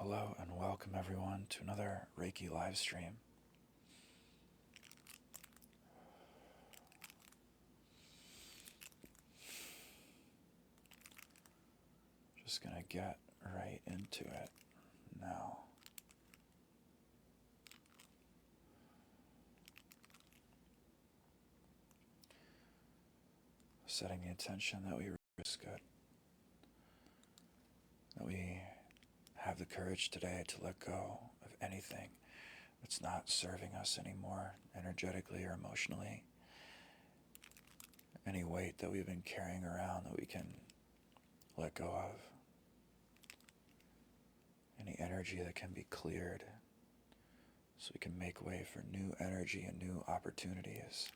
Hello and welcome everyone to another Reiki live stream. Just gonna get right into it now. Setting the intention that we is good. That we have the courage today to let go of anything that's not serving us anymore, energetically or emotionally. Any weight that we've been carrying around that we can let go of. Any energy that can be cleared so we can make way for new energy and new opportunities.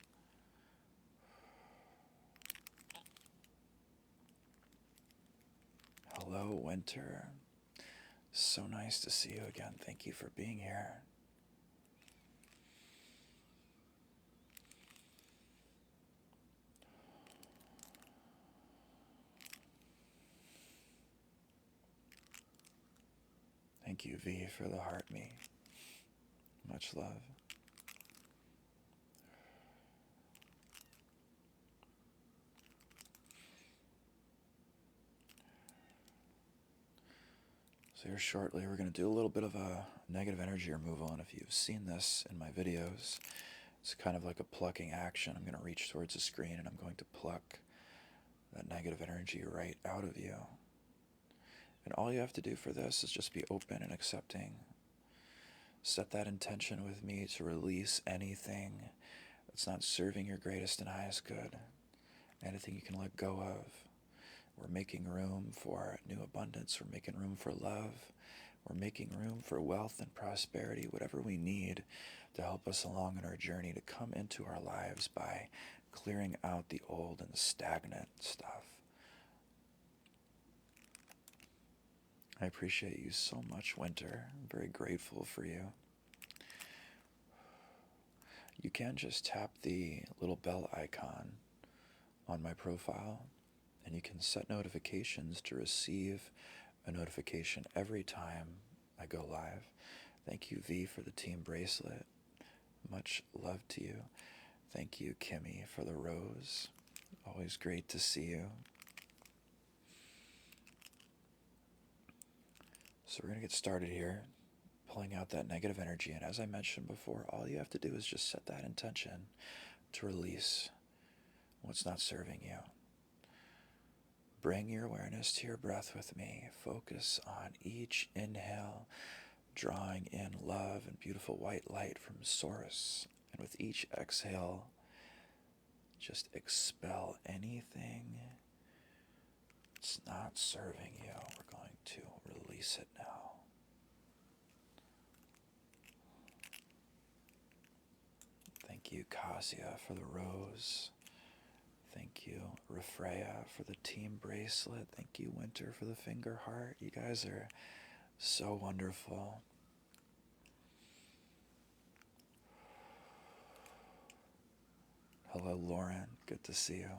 Hello, Winter. So nice to see you again. Thank you for being here. Thank you, V, for the heart me. Much love. So here shortly we're going to do a little bit of a negative energy removal, and if you've seen this in my videos, it's kind of like a plucking action. I'm going to reach towards the screen and I'm going to pluck that negative energy right out of you. And all you have to do for this is just be open and accepting. Set that intention with me to release anything that's not serving your greatest and highest good. Anything you can let go of. We're making room for new abundance. We're making room for love. We're making room for wealth and prosperity, whatever we need to help us along in our journey to come into our lives by clearing out the old and the stagnant stuff. I appreciate you so much, Winter. I'm very grateful for you. You can just tap the little bell icon on my profile, and you can set notifications to receive a notification every time I go live. Thank you, V, for the team bracelet. Much love to you. Thank you, Kimmy, for the rose. Always great to see you. So we're going to get started here, pulling out that negative energy. And as I mentioned before, all you have to do is just set that intention to release what's not serving you. Bring your awareness to your breath with me. Focus on each inhale, drawing in love and beautiful white light from Source. And with each exhale, just expel anything that's not serving you. We're going to release it now. Thank you, Kasia, for the rose. Thank you, Refreya, for the team bracelet. Thank you, Winter, for the finger heart. You guys are so wonderful. Hello, Lauren. Good to see you.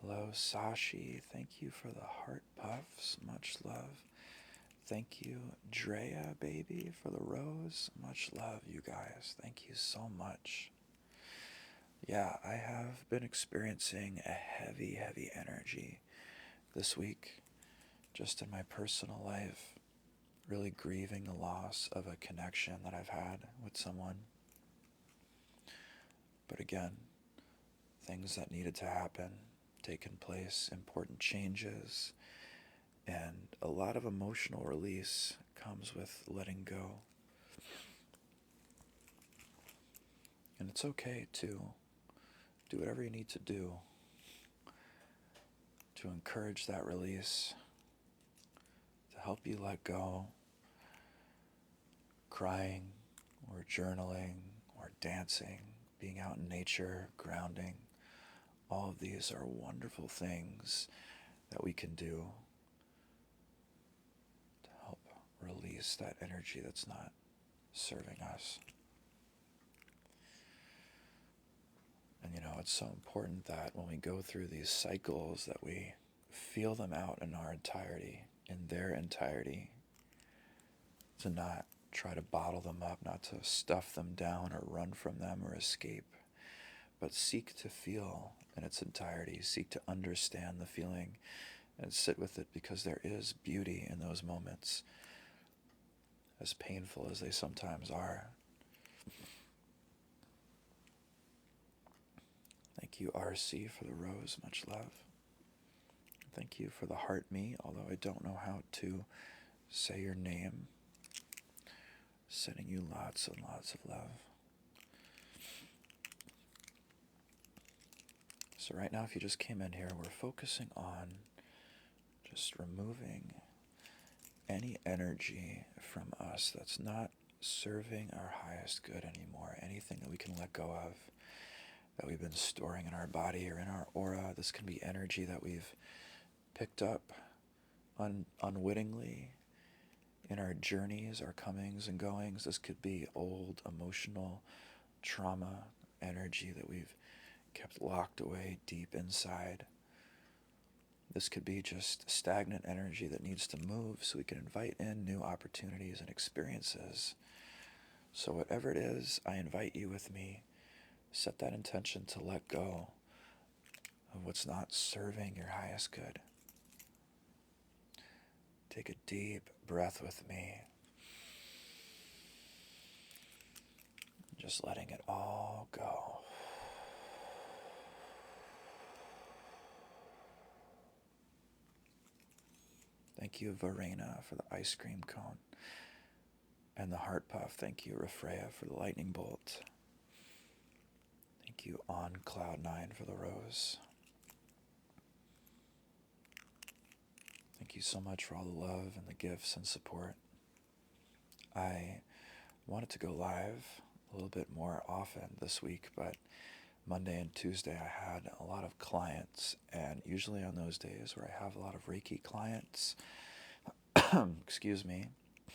Hello, Sashi. Thank you for the heart puffs. Much love. Thank you, Drea, baby, for the rose. Much love, you guys. Thank you so much. Yeah, I have been experiencing a heavy energy this week, just in my personal life, really grieving the loss of a connection that I've had with someone. But again, things that needed to happen, taken place, important changes, and a lot of emotional release comes with letting go. And it's okay to do whatever you need to do to encourage that release, to help you let go. Crying, or journaling, or dancing, being out in nature, grounding. All of these are wonderful things that we can do to help release that energy that's not serving us. And it's so important that when we go through these cycles that we feel them out in our entirety, in their entirety, to not try to bottle them up, not to stuff them down or run from them or escape, but seek to feel in its entirety, seek to understand the feeling and sit with it, because there is beauty in those moments, as painful as they sometimes are. Thank you, RC, for the rose. Much love. Thank you for the heart me, although I don't know how to say your name. Sending you lots and lots of love. So right now, if you just came in here, we're focusing on just removing any energy from us that's not serving our highest good anymore. Anything that we can let go of, that we've been storing in our body or in our aura. This can be energy that we've picked up unwittingly in our journeys, our comings and goings. This could be old emotional trauma energy that we've kept locked away deep inside. This could be just stagnant energy that needs to move so we can invite in new opportunities and experiences. So whatever it is, I invite you with me. Set that intention to let go of what's not serving your highest good. Take a deep breath with me. Just letting it all go. Thank you, Verena, for the ice cream cone and the heart puff. Thank you, Refreya, for the lightning bolt. Thank you, On Cloud 9, for the rose. Thank you so much for all the love and the gifts and support. I wanted to go live a little bit more often this week, but Monday and Tuesday I had a lot of clients, and usually on those days where I have a lot of Reiki clients, excuse me, it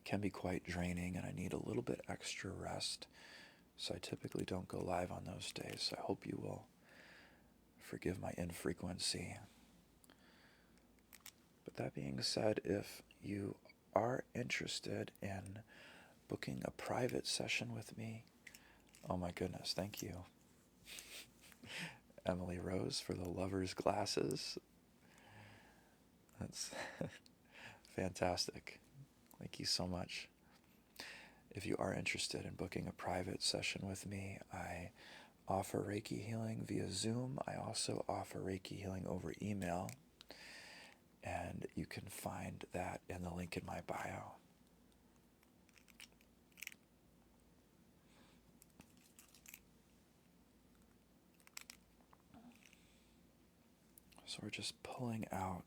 can be quite draining and I need a little bit extra rest. So I typically don't go live on those days. I hope you will forgive my infrequency. But that being said, if you are interested in booking a private session with me, oh my goodness, thank you, Emily Rose, for the lover's glasses. That's fantastic. Thank you so much. If you are interested in booking a private session with me, I offer Reiki healing via Zoom. I also offer Reiki healing over email, and you can find that in the link in my bio. So we're just pulling out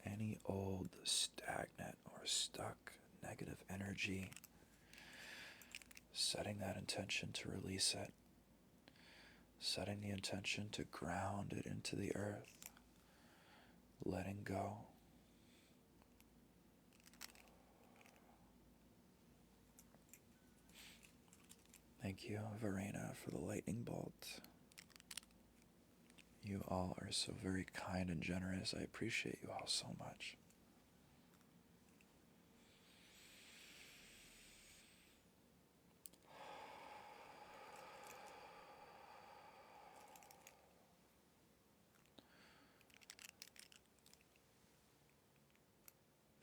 any old stagnant or stuck negative energy, setting that intention to release it, setting the intention to ground it into the earth, letting go. Thank you, Verena, for the lightning bolt. You all are so very kind and generous. I appreciate you all so much.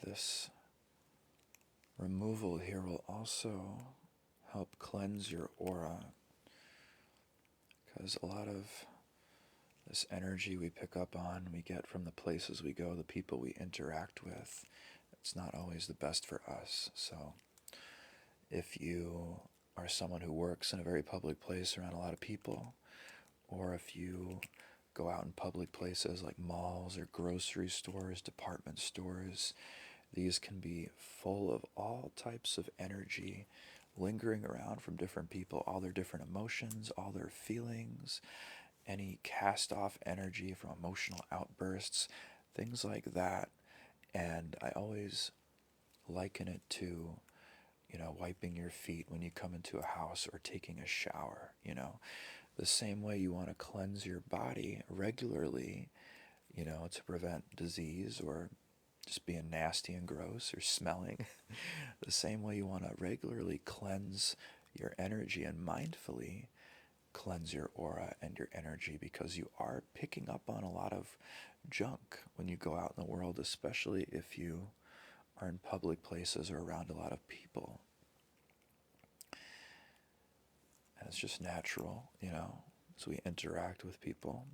This removal here will also help cleanse your aura, because a lot of this energy we pick up on, we get from the places we go, the people we interact with, it's not always the best for us. So if you are someone who works in a very public place around a lot of people, or if you go out in public places like malls or grocery stores, department stores, these can be full of all types of energy lingering around from different people, all their different emotions, all their feelings, any cast off energy from emotional outbursts, things like that. And I always liken it to, wiping your feet when you come into a house or taking a shower. The same way you want to cleanse your body regularly, to prevent disease or just being nasty and gross or smelling. The same way you want to regularly cleanse your energy and mindfully cleanse your aura and your energy, because you are picking up on a lot of junk when you go out in the world, especially if you are in public places or around a lot of people. And it's just natural, as we interact with people.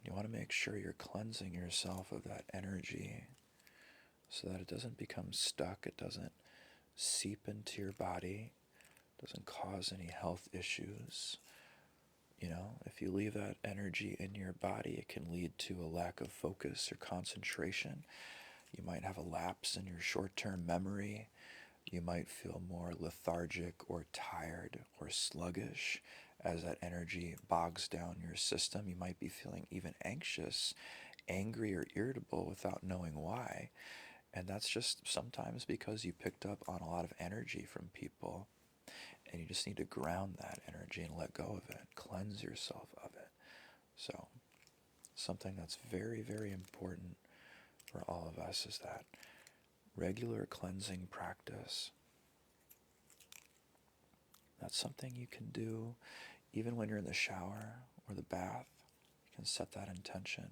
You want to make sure you're cleansing yourself of that energy so that it doesn't become stuck, it doesn't seep into your body, doesn't cause any health issues. If you leave that energy in your body, it can lead to a lack of focus or concentration. You might have a lapse in your short-term memory. You might feel more lethargic or tired or sluggish as that energy bogs down your system. You might be feeling even anxious, angry, or irritable without knowing why. And that's just sometimes because you picked up on a lot of energy from people, and you just need to ground that energy and let go of it, cleanse yourself of it. So, something that's very, very important for all of us is that regular cleansing practice. That's something you can do even when you're in the shower or the bath. You can set that intention.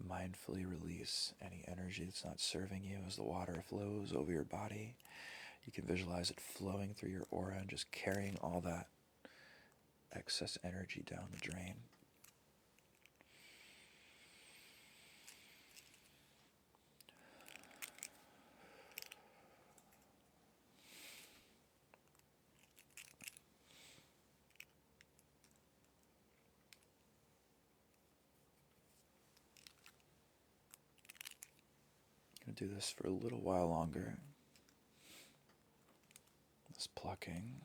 Mindfully release any energy that's not serving you as the water flows over your body. You can visualize it flowing through your aura and just carrying all that excess energy down the drain. I'm going to do this for a little while longer. This plucking.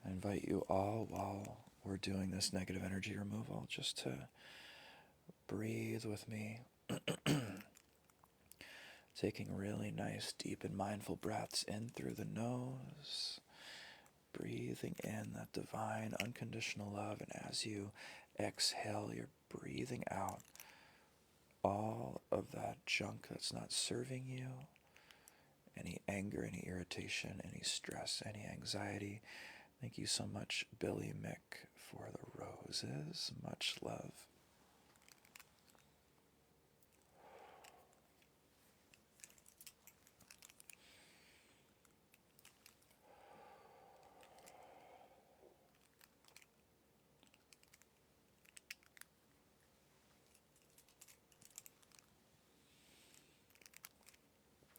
I invite you all, while we're doing this negative energy removal, just to breathe with me. Taking really nice, deep, and mindful breaths in through the nose. Breathing in that divine, unconditional love. And as you exhale, you're breathing out all of that junk that's not serving you. Any anger, any irritation, any stress, any anxiety. Thank you so much, Billy Mick, for the roses. Much love.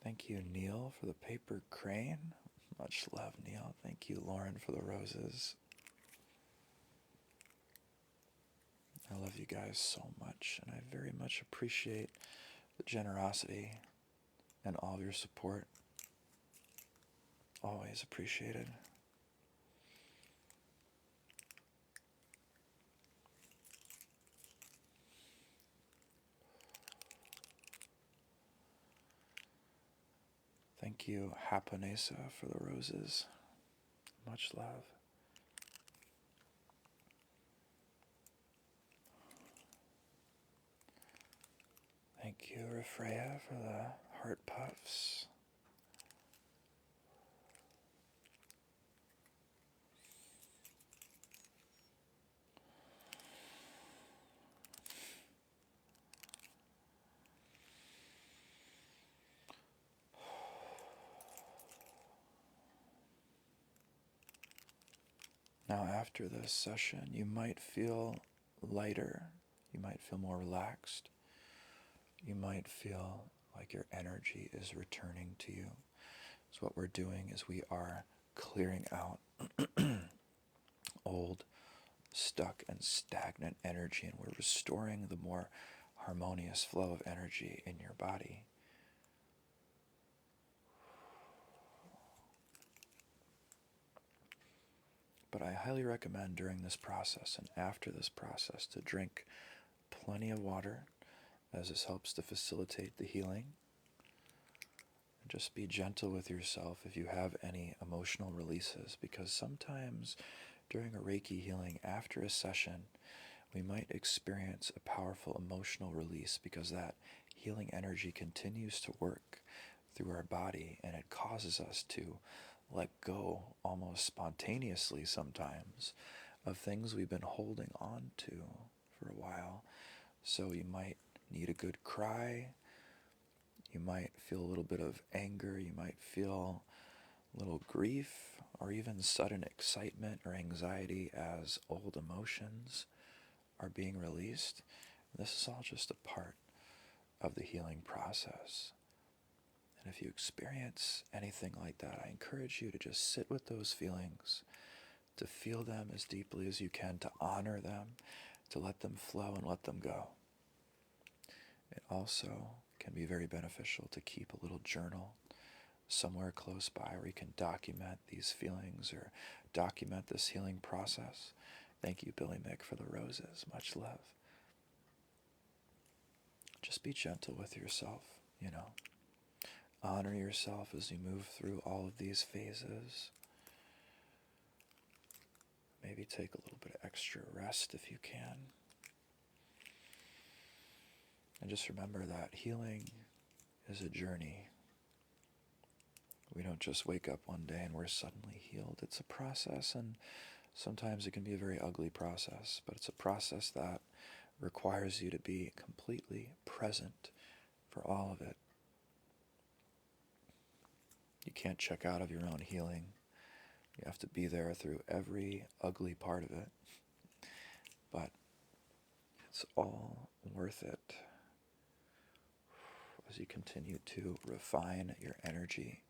Thank you, Neil, for the paper crane. Much love, Neil. Thank you, Lauren, for the roses. I love you guys so much, and I very much appreciate the generosity and all of your support. Always appreciated. Thank you, Hapanesa, for the roses. Much love. Thank you, Refreya, for the heart puffs. Now, after this session, you might feel lighter. You might feel more relaxed. You might feel like your energy is returning to you. So what we're doing is we are clearing out old, stuck, and stagnant energy, and we're restoring the more harmonious flow of energy in your body. But I highly recommend during this process and after this process to drink plenty of water, as this helps to facilitate the healing. Just be gentle with yourself if you have any emotional releases, because sometimes during a Reiki healing after a session, we might experience a powerful emotional release because that healing energy continues to work through our body, and it causes us to let go almost spontaneously sometimes of things we've been holding on to for a while. So you might need a good cry, you might feel a little bit of anger, you might feel a little grief, or even sudden excitement or anxiety as old emotions are being released. This is all just a part of the healing process. And if you experience anything like that, I encourage you to just sit with those feelings, to feel them as deeply as you can, to honor them, to let them flow and let them go. It also can be very beneficial to keep a little journal somewhere close by where you can document these feelings or document this healing process. Thank you, Billy Mick, for the roses. Much love. Just be gentle with yourself, Honor yourself as you move through all of these phases. Maybe take a little bit of extra rest if you can. And just remember that healing is a journey. We don't just wake up one day and we're suddenly healed. It's a process, and sometimes it can be a very ugly process, but it's a process that requires you to be completely present for all of it. You can't check out of your own healing. You have to be there through every ugly part of it. But it's all worth it as you continue to refine your energy,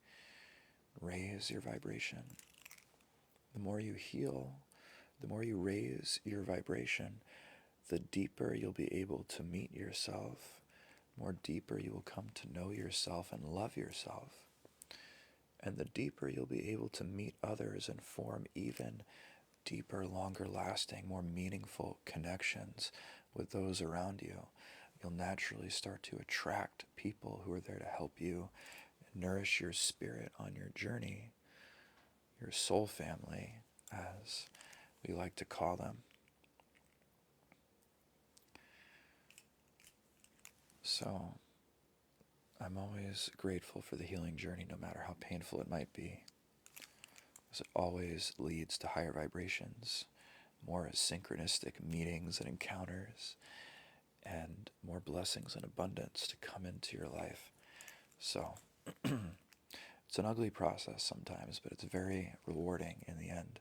raise your vibration. The more you heal, the more you raise your vibration, the deeper you'll be able to meet yourself, more deeper you will come to know yourself and love yourself. And the deeper you'll be able to meet others and form even deeper, longer lasting, more meaningful connections with those around you, you'll naturally start to attract people who are there to help you nourish your spirit on your journey, your soul family, as we like to call them. So I'm always grateful for the healing journey, no matter how painful it might be, because it always leads to higher vibrations, more synchronistic meetings and encounters, and more blessings and abundance to come into your life. So it's an ugly process sometimes, but it's very rewarding in the end.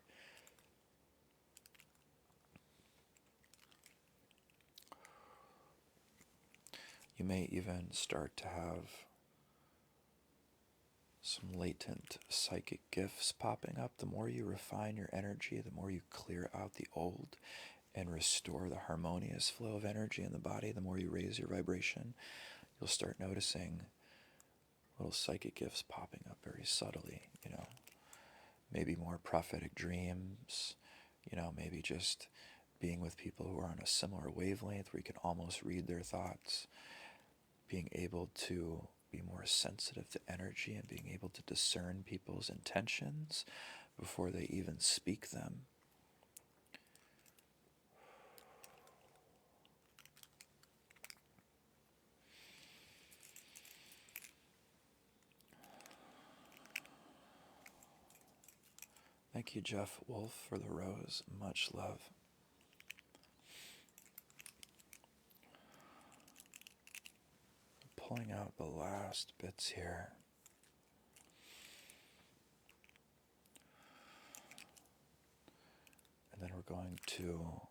You may even start to have some latent psychic gifts popping up. The more you refine your energy, the more you clear out the old and restore the harmonious flow of energy in the body, the more you raise your vibration, you'll start noticing little psychic gifts popping up very subtly, maybe more prophetic dreams, maybe just being with people who are on a similar wavelength where you can almost read their thoughts, being able to be more sensitive to energy and being able to discern people's intentions before they even speak them. Thank you, Jeff Wolf, for the rose. Much love. Pulling out the last bits here. And then we're going to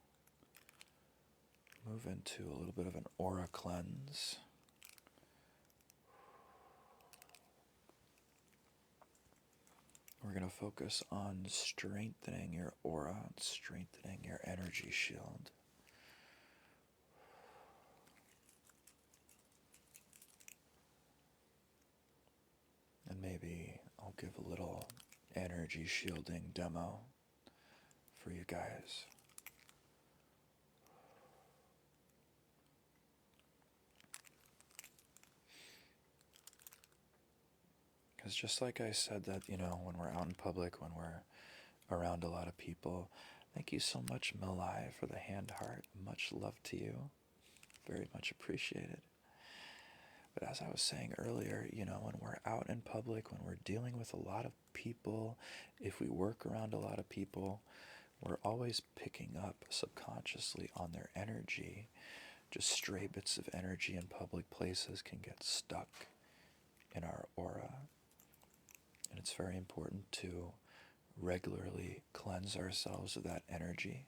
move into a little bit of an aura cleanse. We're going to focus on strengthening your aura, strengthening your energy shield. And maybe I'll give a little energy shielding demo for you guys. Because just like I said that, when we're out in public, when we're around a lot of people, thank you so much, Milai, for the hand heart. Much love to you. Very much appreciated. But as I was saying earlier, when we're out in public, when we're dealing with a lot of people, if we work around a lot of people, we're always picking up subconsciously on their energy. Just stray bits of energy in public places can get stuck in our aura. And it's very important to regularly cleanse ourselves of that energy.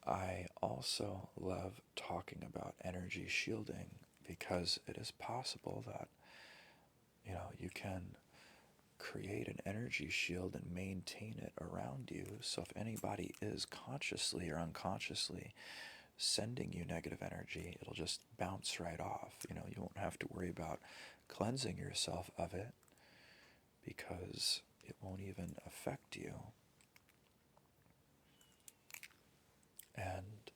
I also love talking about energy shielding because it is possible that, you can create an energy shield and maintain it around you. So if anybody is consciously or unconsciously sending you negative energy, it'll just bounce right off. You won't have to worry about cleansing yourself of it because it won't even affect you. And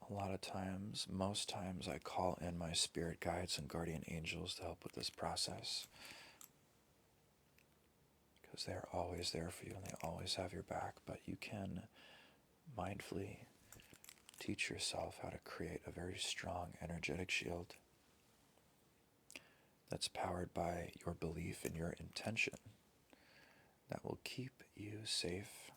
a lot of times, most times, I call in my spirit guides and guardian angels to help with this process because they're always there for you and they always have your back. But you can mindfully teach yourself how to create a very strong energetic shield that's powered by your belief and your intention that will keep you safe,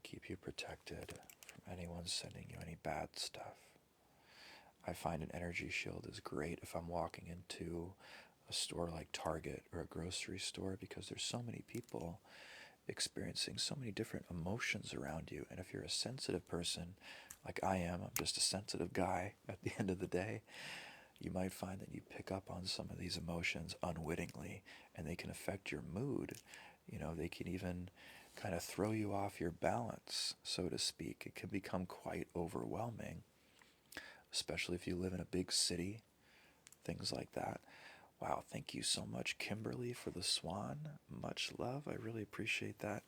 keep you protected from anyone sending you any bad stuff. I find an energy shield is great if I'm walking into a store like Target or a grocery store because there's so many people experiencing so many different emotions around you. And if you're a sensitive person, like I am, I'm just a sensitive guy at the end of the day, you might find that you pick up on some of these emotions unwittingly and they can affect your mood. They can even kind of throw you off your balance, so to speak. It can become quite overwhelming, especially if you live in a big city, things like that. Wow, thank you so much, Kimberly, for the swan. Much love. I really appreciate that.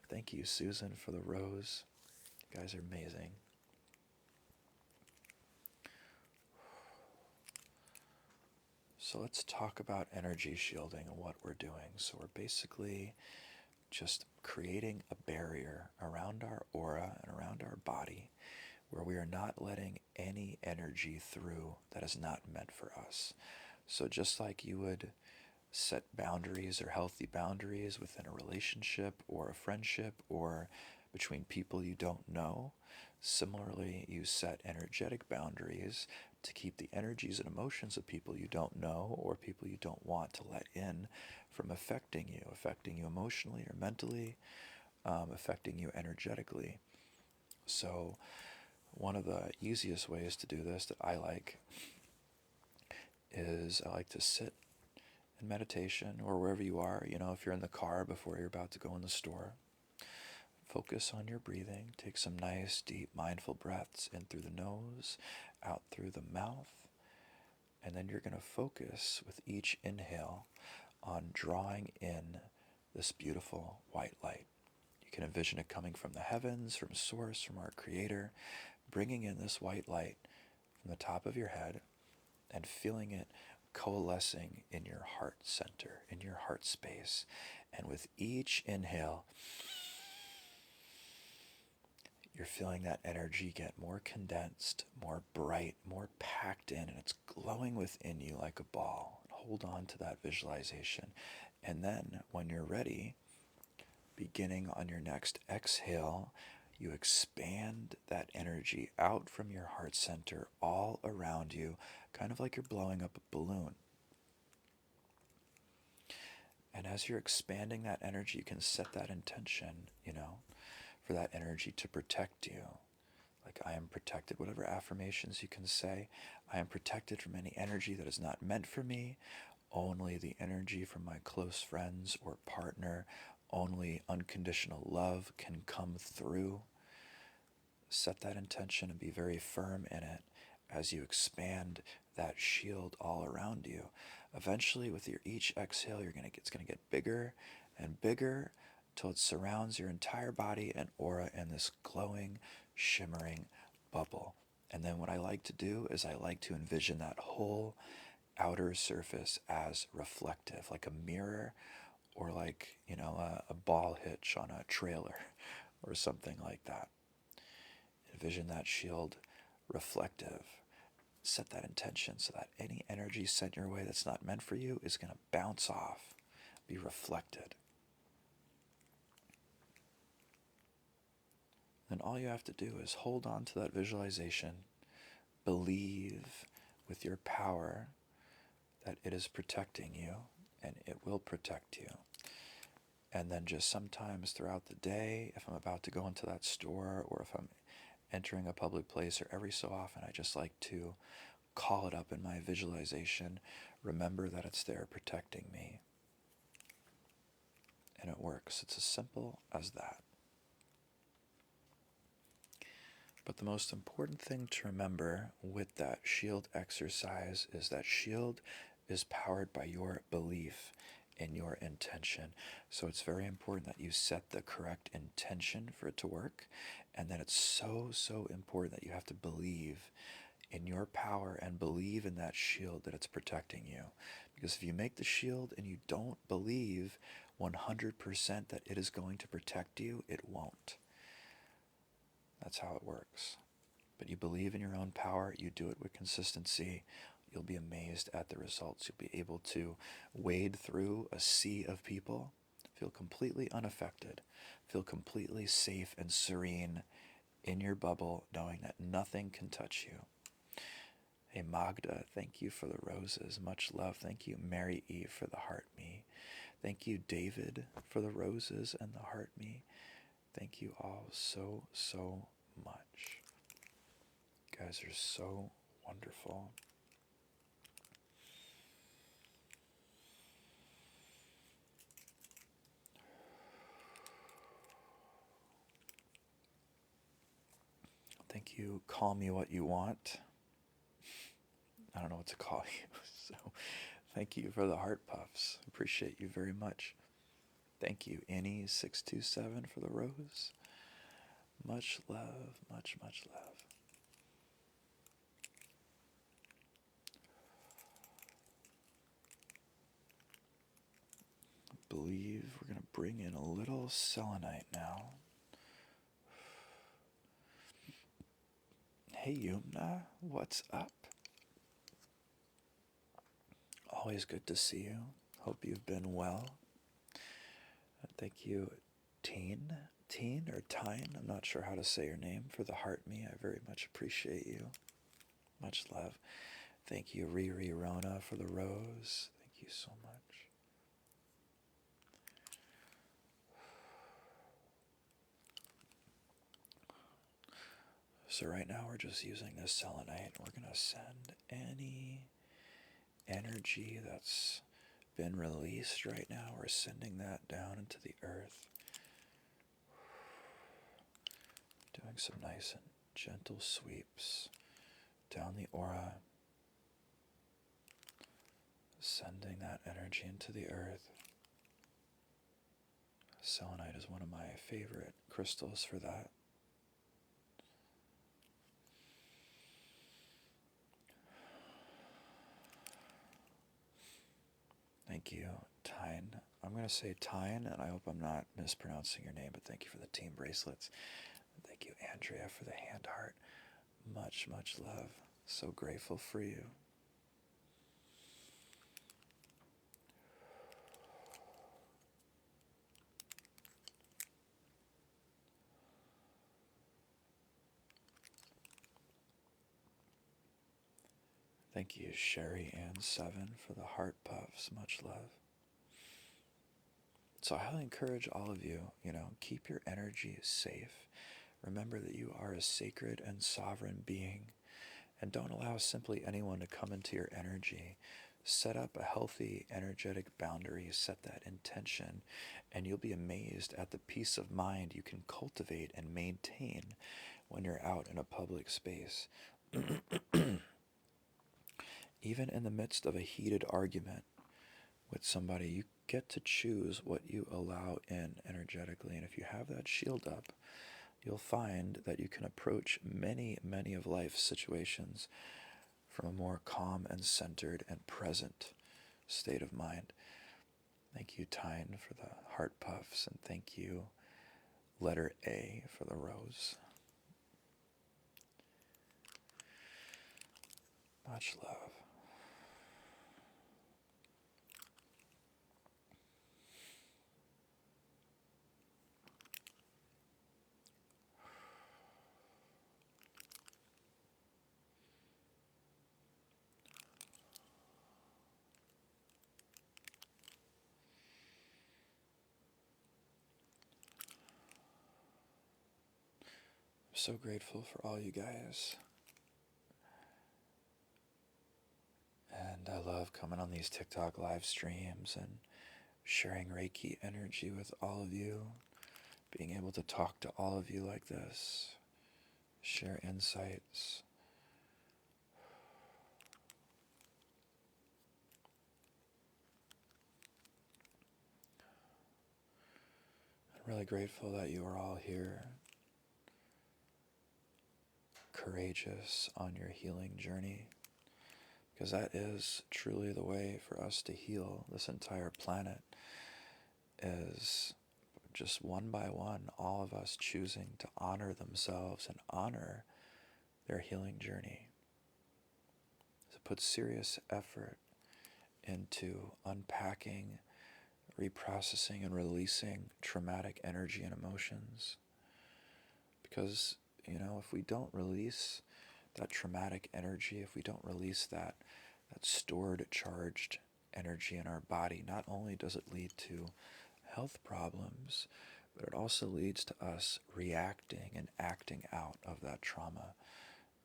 Thank you, Susan, for the rose. You guys are amazing. So let's talk about energy shielding and what we're doing. So we're basically just creating a barrier around our aura and around our body where we are not letting any energy through that is not meant for us. So just like you would set boundaries or healthy boundaries within a relationship or a friendship or between people you don't know, similarly, you set energetic boundaries to keep the energies and emotions of people you don't know or people you don't want to let in from affecting you emotionally or mentally, affecting you energetically. So one of the easiest ways to do this that I like is I like to sit in meditation or wherever you are, if you're in the car before you're about to go in the store, focus on your breathing. Take some nice, deep, mindful breaths in through the nose, out through the mouth, and then you're going to focus with each inhale on drawing in this beautiful white light. You can envision it coming from the heavens, from Source, from our Creator, bringing in this white light from the top of your head and feeling it coalescing in your heart center, in your heart space. And with each inhale, you're feeling that energy get more condensed, more bright, more packed in, and it's glowing within you like a ball. Hold on to that visualization. And then when you're ready, beginning on your next exhale, you expand that energy out from your heart center all around you, kind of like you're blowing up a balloon. And as you're expanding that energy, you can set that intention, for that energy to protect you. Like, I am protected, whatever affirmations you can say. I am protected from any energy that is not meant for me. Only the energy from my close friends or partner, only unconditional love can come through. Set that intention and be very firm in it as you expand that shield all around you. Eventually, with your each exhale, it's going to get bigger and bigger till it surrounds your entire body and aura in this glowing, shimmering, bubble. And then what I like to do is I like to envision that whole outer surface as reflective, like a mirror, or like, a ball hitch on a trailer or something like that. Envision that shield reflective. Set that intention so that any energy sent your way that's not meant for you is going to bounce off, be reflected. Then all you have to do is hold on to that visualization, believe with your power that it is protecting you and it will protect you. And then just sometimes throughout the day, if I'm about to go into that store or if I'm entering a public place, or every so often, I just like to call it up in my visualization, remember that it's there protecting me. And it works. It's as simple as that. But the most important thing to remember with that shield exercise is that shield is powered by your belief in your intention. So it's very important that you set the correct intention for it to work. And then it's so, so important that you have to believe in your power and believe in that shield that it's protecting you. Because if you make the shield and you don't believe 100% that it is going to protect you, it won't. That's how it works. But you believe in your own power, you do it with consistency, you'll be amazed at the results. You'll be able to wade through a sea of people, feel completely unaffected, feel completely safe and serene in your bubble, knowing that nothing can touch you. Hey Magda, thank you for the roses. Much love. Thank you, Mary E, for the heart me. Thank you, David, for the roses and the heart me. Thank you all so, so much. You guys are so wonderful. Thank you. Call me what you want. I don't know what to call you. So thank you for the heart puffs. Appreciate you very much. Thank you, Annie627, for the rose. Much love, much, much love. I believe we're going to bring in a little selenite now. Hey Yumna, what's up? Always good to see you. Hope you've been well. Thank you, Teen or Tyne, I'm not sure how to say your name, for the heart me. I very much appreciate you. Much love. Thank you, Riri Rona, for the rose. Thank you so much. So right now we're just using this selenite. We're going to send any energy that's been released right now. We're sending that down into the earth. Doing some nice and gentle sweeps down the aura. Sending that energy into the earth. Selenite is one of my favorite crystals for that. Thank you, Tyne. I'm going to say Tyne, and I hope I'm not mispronouncing your name, but thank you for the team bracelets. Thank you, Andrea, for the hand heart. Much, much love. So grateful for you. Thank you, Sherry Ann 7, for the heart puffs. Much love. So I highly encourage all of you, keep your energy safe. Remember that you are a sacred and sovereign being, and don't allow simply anyone to come into your energy. Set up a healthy, energetic boundary, set that intention, and you'll be amazed at the peace of mind you can cultivate and maintain when you're out in a public space. Even in the midst of a heated argument with somebody, you get to choose what you allow in energetically. And if you have that shield up, you'll find that you can approach many, many of life's situations from a more calm and centered and present state of mind. Thank you, Tyne, for the heart puffs, and thank you, letter A, for the rose. Much love. I'm so grateful for all you guys. And I love coming on these TikTok live streams and sharing Reiki energy with all of you, being able to talk to all of you like this, share insights. I'm really grateful that you are all here, courageous on your healing journey, because that is truly the way for us to heal this entire planet, is just one by one, all of us choosing to honor themselves and honor their healing journey, to put serious effort into unpacking, reprocessing, and releasing traumatic energy and emotions. Because, if we don't release that traumatic energy, if we don't release that stored, charged energy in our body, not only does it lead to health problems, but it also leads to us reacting and acting out of that trauma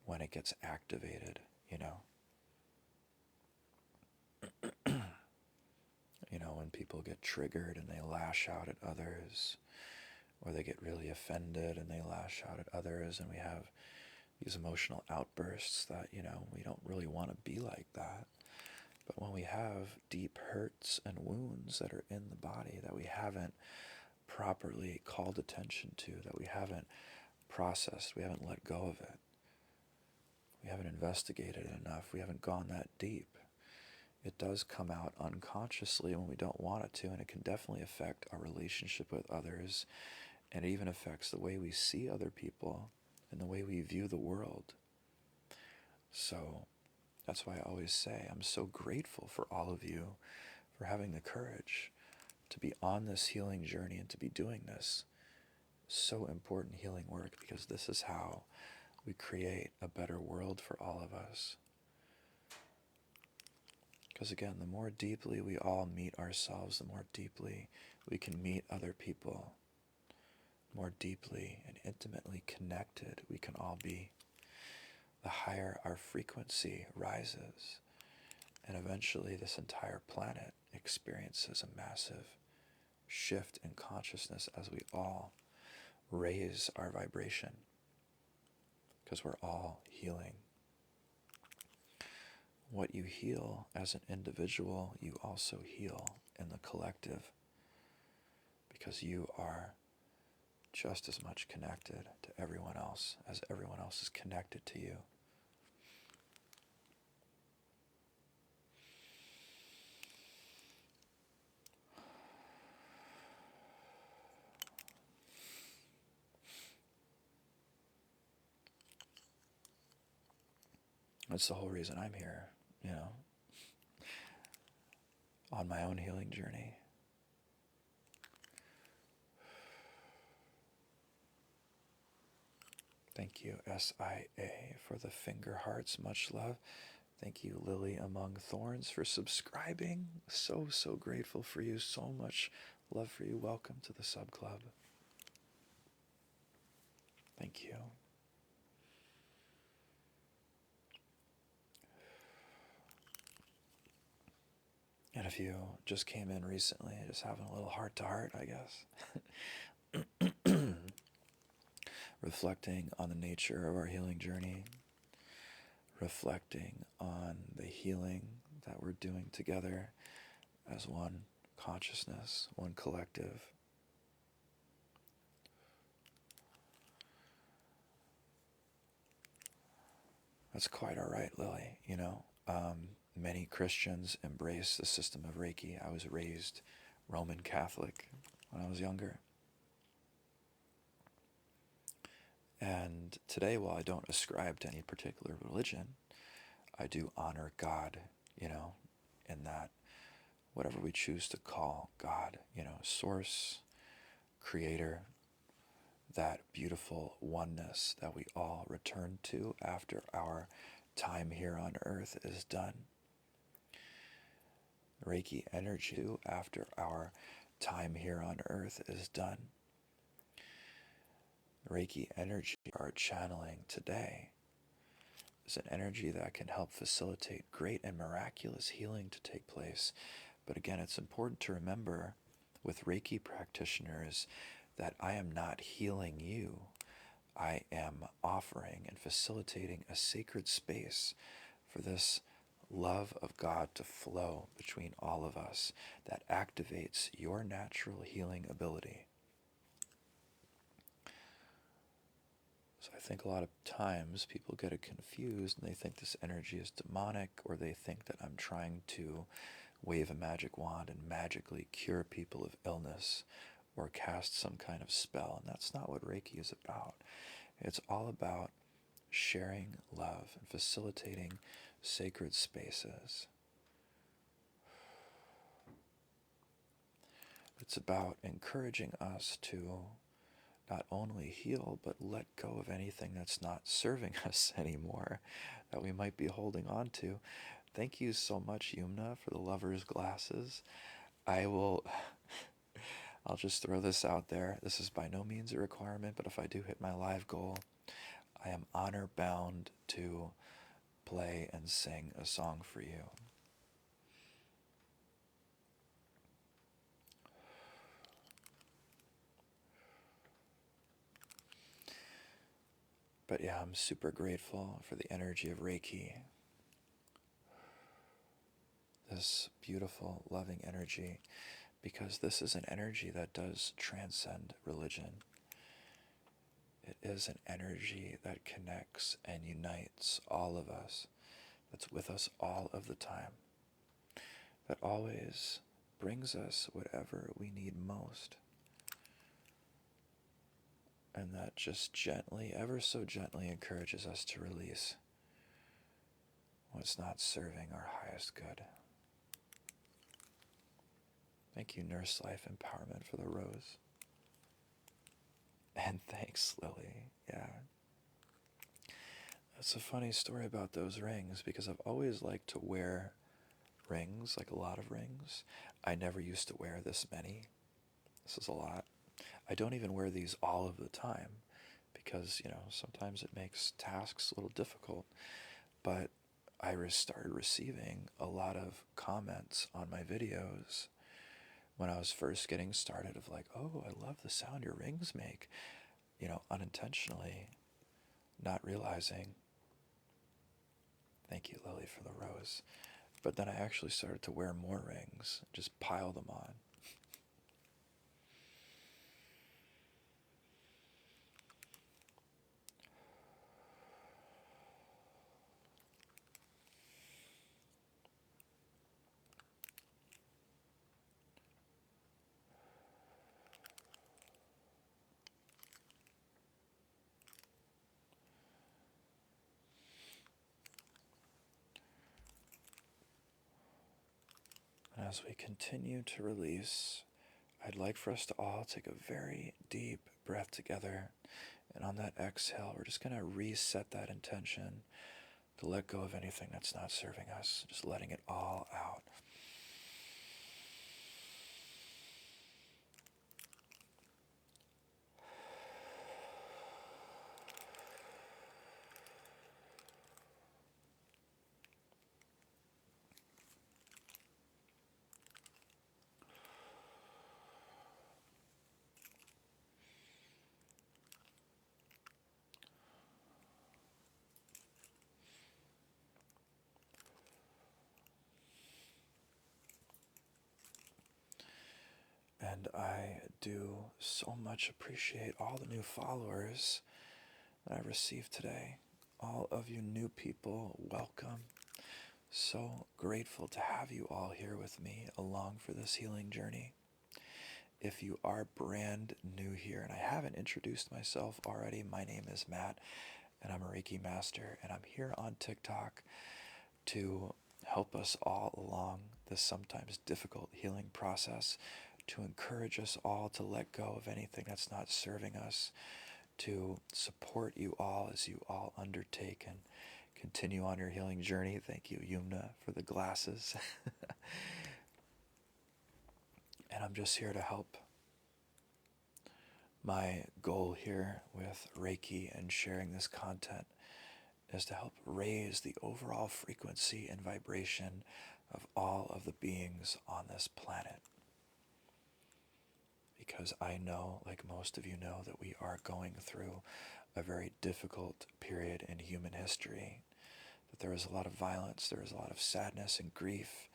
when it gets activated, when people get triggered and they lash out at others, or they get really offended and they lash out at others, and we have these emotional outbursts that, we don't really want to be like that. But when we have deep hurts and wounds that are in the body that we haven't properly called attention to, that we haven't processed, we haven't let go of it, we haven't investigated it enough, we haven't gone that deep, it does come out unconsciously when we don't want it to, and it can definitely affect our relationship with others, and it even affects the way we see other people and the way we view the world. So that's why I always say I'm so grateful for all of you for having the courage to be on this healing journey and to be doing this so important healing work, because this is how we create a better world for all of us. Because again, the more deeply we all meet ourselves, the more deeply we can meet other people, the more deeply and intimately connected we can all be. The higher our frequency rises, and eventually this entire planet experiences a massive shift in consciousness as we all raise our vibration, because we're all healing. What you heal as an individual, you also heal in the collective, because you are just as much connected to everyone else as everyone else is connected to you. That's the whole reason I'm here, on my own healing journey. Thank you, SIA, for the finger hearts. Much love. Thank you, Lily Among Thorns, for subscribing. So, so grateful for you. So much love for you. Welcome to the sub club. Thank you. And if you just came in recently, just having a little heart-to-heart, I guess, reflecting on the nature of our healing journey, reflecting on the healing that we're doing together as one consciousness, one collective. That's quite all right, Lily. Many Christians embrace the system of Reiki. I was raised Roman Catholic when I was younger. And today, while I don't ascribe to any particular religion, I do honor God, in that whatever we choose to call God, source, creator, that beautiful oneness that we all return to after our time here on earth is done. Reiki energy after our time here on earth is done. Reiki energy, our channeling today, is an energy that can help facilitate great and miraculous healing to take place. But again, it's important to remember with Reiki practitioners that I am not healing you. I am offering and facilitating a sacred space for this love of God to flow between all of us that activates your natural healing ability. So I think a lot of times people get it confused and they think this energy is demonic, or they think that I'm trying to wave a magic wand and magically cure people of illness or cast some kind of spell. And that's not what Reiki is about. It's all about sharing love and facilitating sacred spaces. It's about encouraging us to not only heal, but let go of anything that's not serving us anymore, that we might be holding on to. Thank you so much, Yumna, for the lover's glasses. I'll just throw this out there. This is by no means a requirement, but if I do hit my live goal, I am honor bound to play and sing a song for you. But yeah, I'm super grateful for the energy of Reiki. This beautiful, loving energy, because this is an energy that does transcend religion. It is an energy that connects and unites all of us, that's with us all of the time, that always brings us whatever we need most, and that just gently, ever so gently, encourages us to release what's not serving our highest good. Thank you, Nurse Life Empowerment, for the rose. And thanks, Lily. Yeah. That's a funny story about those rings, because I've always liked to wear rings, like a lot of rings. I never used to wear this many. This is a lot. I don't even wear these all of the time because, sometimes it makes tasks a little difficult. But I started receiving a lot of comments on my videos when I was first getting started of like, oh, I love the sound your rings make, unintentionally, not realizing. Thank you, Lily, for the rose. But then I actually started to wear more rings, just pile them on. And as we continue to release, I'd like for us to all take a very deep breath together. And on that exhale, we're just going to reset that intention to let go of anything that's not serving us, just letting it all out. And I do so much appreciate all the new followers that I received today. all of you new people, welcome. So grateful to have you all here with me along for this healing journey. If you are brand new here and I haven't introduced myself already, my name is Matt and I'm a Reiki master, and I'm here on TikTok to help us all along this sometimes difficult healing process, to encourage us all to let go of anything that's not serving us, to support you all as you all undertake and continue on your healing journey. Thank you, Yumna, for the glasses. And I'm just here to help. My goal here with Reiki and sharing this content is to help raise the overall frequency and vibration of all of the beings on this planet. Because I know, like most of you know, that we are going through a very difficult period in human history. That there is a lot of violence, there is a lot of sadness and grief,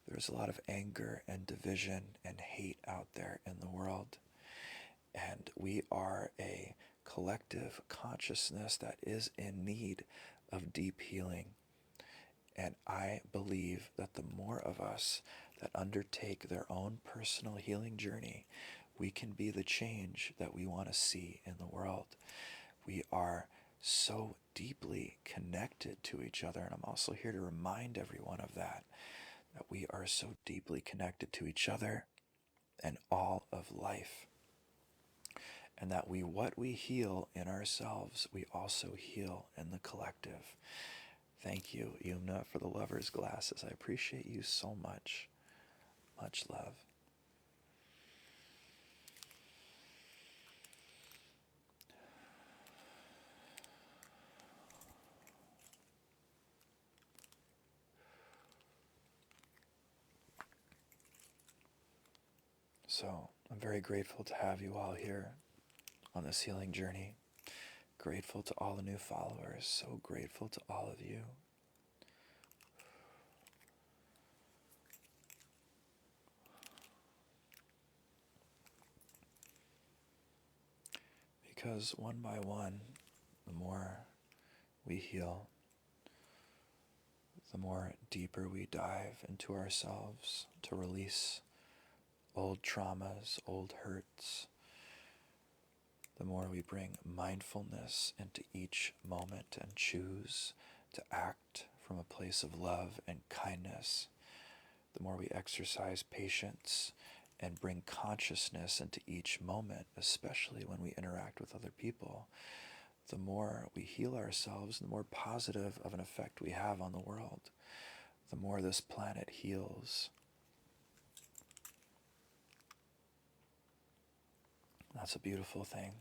there is a lot of anger and division and hate out there in the world. And we are a collective consciousness that is in need of deep healing. And I believe that the more of us that undertake their own personal healing journey, we can be the change that we want to see in the world. We are so deeply connected to each other, and I'm also here to remind everyone of that we are so deeply connected to each other and all of life. And that what we heal in ourselves, we also heal in the collective. Thank you, Yumna, for the lover's glasses. I appreciate you so much. Much love. So, I'm very grateful to have you all here on this healing journey. Grateful to all the new followers. So grateful to all of you. Because one by one, the more we heal, the more deeper we dive into ourselves to release old traumas, old hurts, the more we bring mindfulness into each moment and choose to act from a place of love and kindness, the more we exercise patience and bring consciousness into each moment, especially when we interact with other people, the more we heal ourselves, the more positive of an effect we have on the world, the more this planet heals. That's a beautiful thing.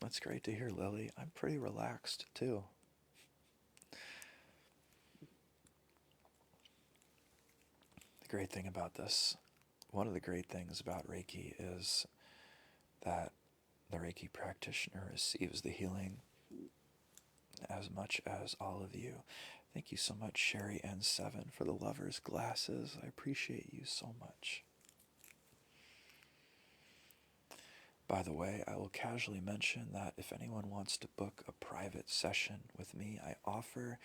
That's great to hear, Lily. I'm pretty relaxed, too. The great thing about this, one of the great things about Reiki is that the Reiki practitioner receives the healing as much as all of you. Thank you so much, Sherry N7, for the lover's glasses. I appreciate you so much. By the way, I will casually mention that if anyone wants to book a private session with me, I offer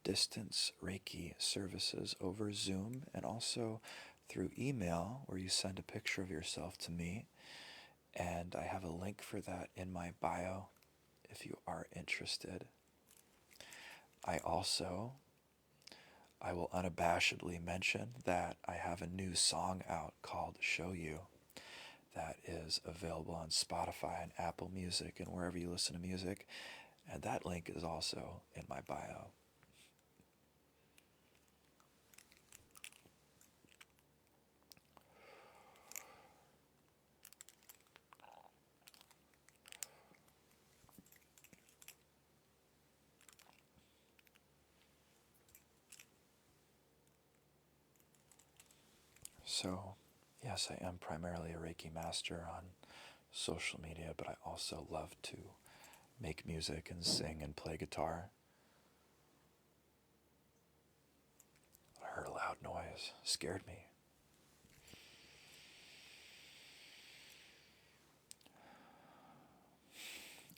distance Reiki services over Zoom and also through email, where you send a picture of yourself to me. And I have a link for that in my bio if you are interested. I will unabashedly mention that I have a new song out called Show You that is available on Spotify and Apple Music and wherever you listen to music. And that link is also in my bio. So, yes, I am primarily a Reiki master on social media, but I also love to make music and sing and play guitar. I heard a loud noise. Scared me.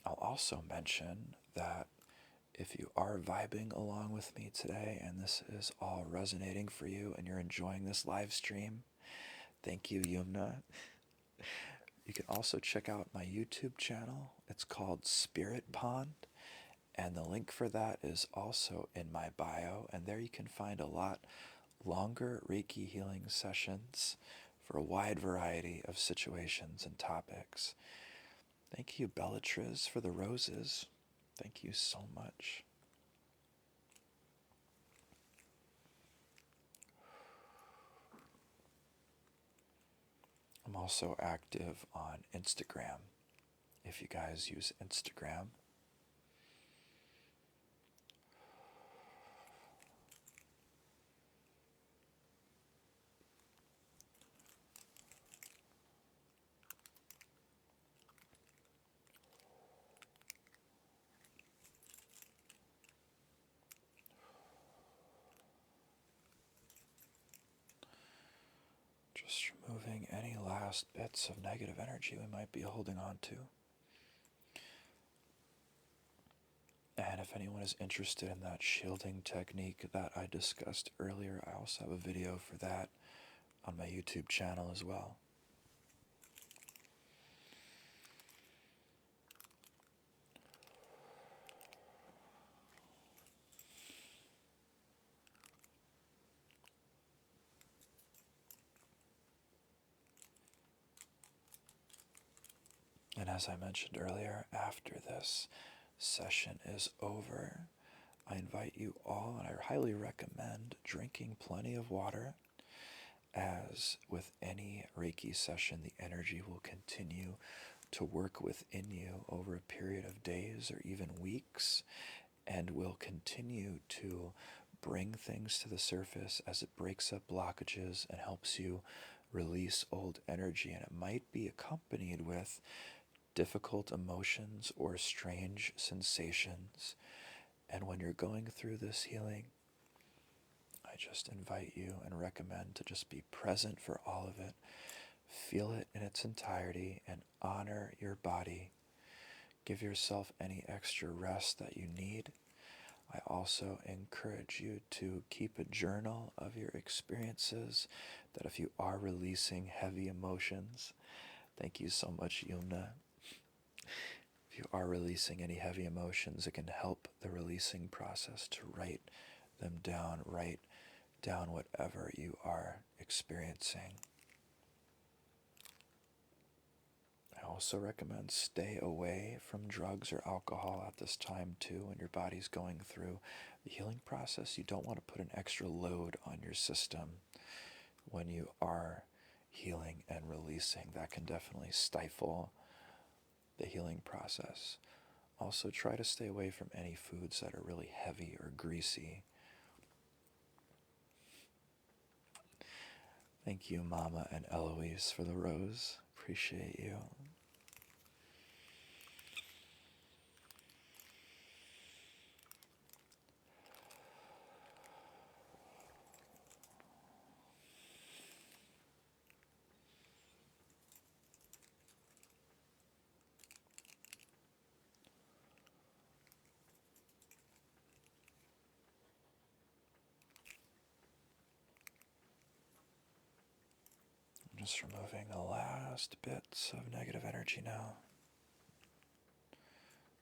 I'll also mention that if you are vibing along with me today and this is all resonating for you and you're enjoying this live stream, thank you, Yumna. You can also check out my YouTube channel. It's called Spirit Pond, and the link for that is also in my bio. And there you can find a lot longer Reiki healing sessions for a wide variety of situations and topics. Thank you, Bellatrix, for the roses. Thank you so much. I'm also active on Instagram. If you guys use Instagram, just removing any last bits of negative energy we might be holding on to. And if anyone is interested in that shielding technique that I discussed earlier, I also have a video for that on my YouTube channel as well. And as I mentioned earlier, after this session is over, I invite you all, and I highly recommend drinking plenty of water, as with any Reiki session, the energy will continue to work within you over a period of days or even weeks, and will continue to bring things to the surface as it breaks up blockages and helps you release old energy. And it might be accompanied with difficult emotions or strange sensations. And when you're going through this healing, I just invite you and recommend to just be present for all of it. Feel it in its entirety and honor your body. Give yourself any extra rest that you need. I also encourage you to keep a journal of your experiences, that if you are releasing heavy emotions, thank you so much, Yumna. If you are releasing any heavy emotions, it can help the releasing process to write them down, write down whatever you are experiencing. I also recommend stay away from drugs or alcohol at this time too. When your body's going through the healing process, you don't want to put an extra load on your system when you are healing and releasing. That can definitely stifle the healing process. Also, try to stay away from any foods that are really heavy or greasy. Thank you, Mama and Eloise, for the rose. Appreciate you. I'm just removing the last bits of negative energy now.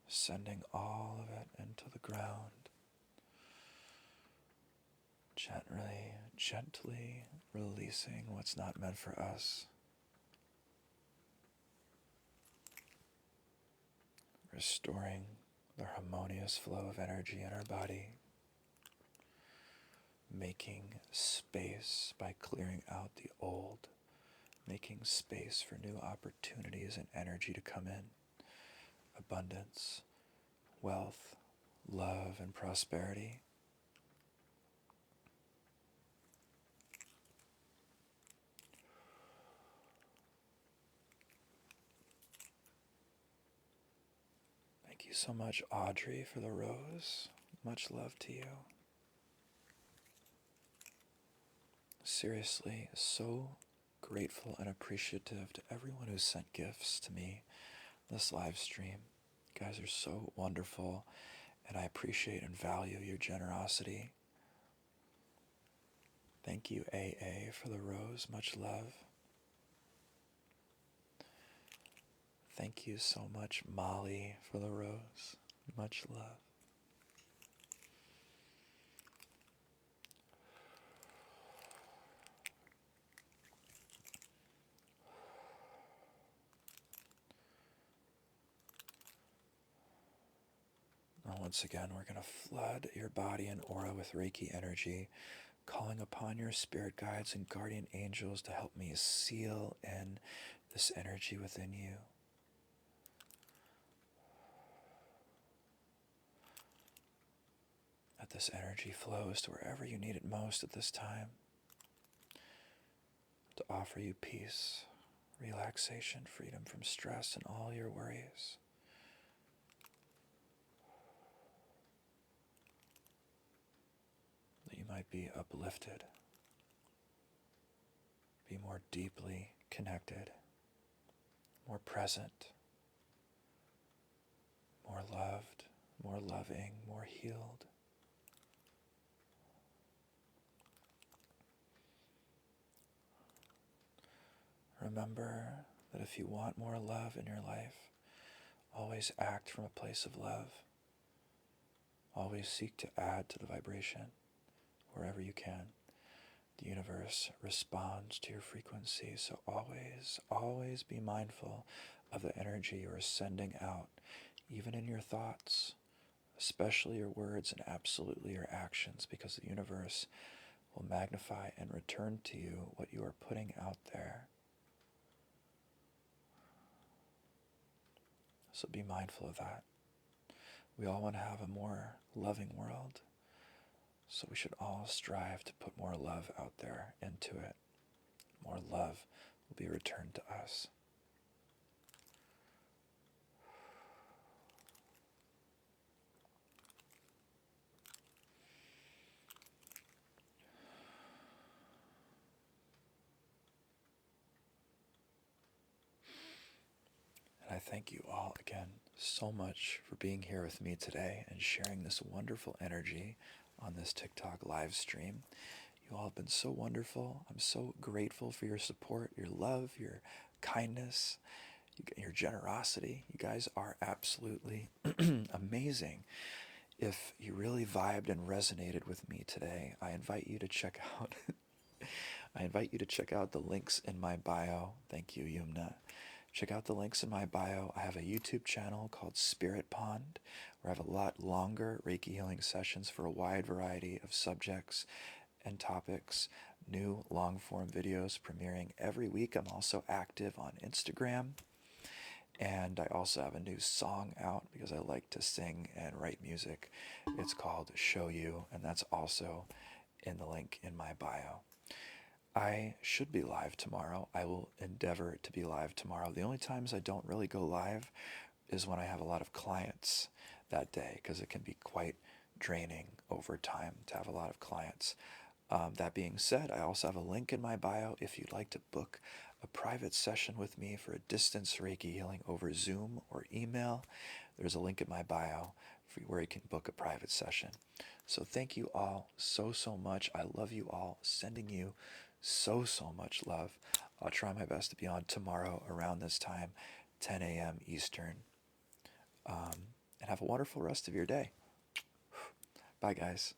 Sending all of it into the ground. Gently releasing what's not meant for us. Restoring the harmonious flow of energy in our body. Making space by clearing out the old. Making space for new opportunities and energy to come in. Abundance, wealth, love, and prosperity. Thank you so much, Audrey, for the rose. Much love to you. Seriously, so grateful and appreciative to everyone who sent gifts to me this live stream. You guys are so wonderful, and I appreciate and value your generosity. Thank you, AA, for the rose. Much love. Thank you so much, Molly, for the rose. Much love. Now, once again, we're going to flood your body and aura with Reiki energy, calling upon your spirit guides and guardian angels to help me seal in this energy within you. That this energy flows to wherever you need it most at this time, to offer you peace, relaxation, freedom from stress and all your worries. That you might be uplifted, be more deeply connected, more present, more loved, more loving, more healed. Remember that if you want more love in your life, always act from a place of love. Always seek to add to the vibration wherever you can. The universe responds to your frequency, so always be mindful of the energy you are sending out, even in your thoughts, especially your words and absolutely your actions, because the universe will magnify and return to you what you are putting out there. So be mindful of that. We all want to have a more loving world, so we should all strive to put more love out there into it. More love will be returned to us. And I thank you all again so much for being here with me today and sharing this wonderful energy on this TikTok live stream. You all have been so wonderful. I'm so grateful for your support, your love, your kindness, your generosity. You guys are absolutely amazing. If you really vibed and resonated with me today, I invite you to check out the links in my bio. Thank you, Yumna. Check out the links in my bio. I have a YouTube channel called Spirit Pond, where I have a lot longer Reiki healing sessions for a wide variety of subjects and topics. New long-form videos premiering every week. I'm also active on Instagram. And I also have a new song out because I like to sing and write music. It's called Show You, and that's also in the link in my bio. I should be live tomorrow. I will endeavor to be live tomorrow. The only times I don't really go live is when I have a lot of clients that day, because it can be quite draining over time to have a lot of clients. That being said, I also have a link in my bio if you'd like to book a private session with me for a distance Reiki healing over Zoom or email. There's a link in my bio for where you can book a private session. So thank you all so much. I love you all. Sending you so much love. I'll try my best to be on tomorrow around this time, 10 a.m. Eastern. And have a wonderful rest of your day. Bye, guys.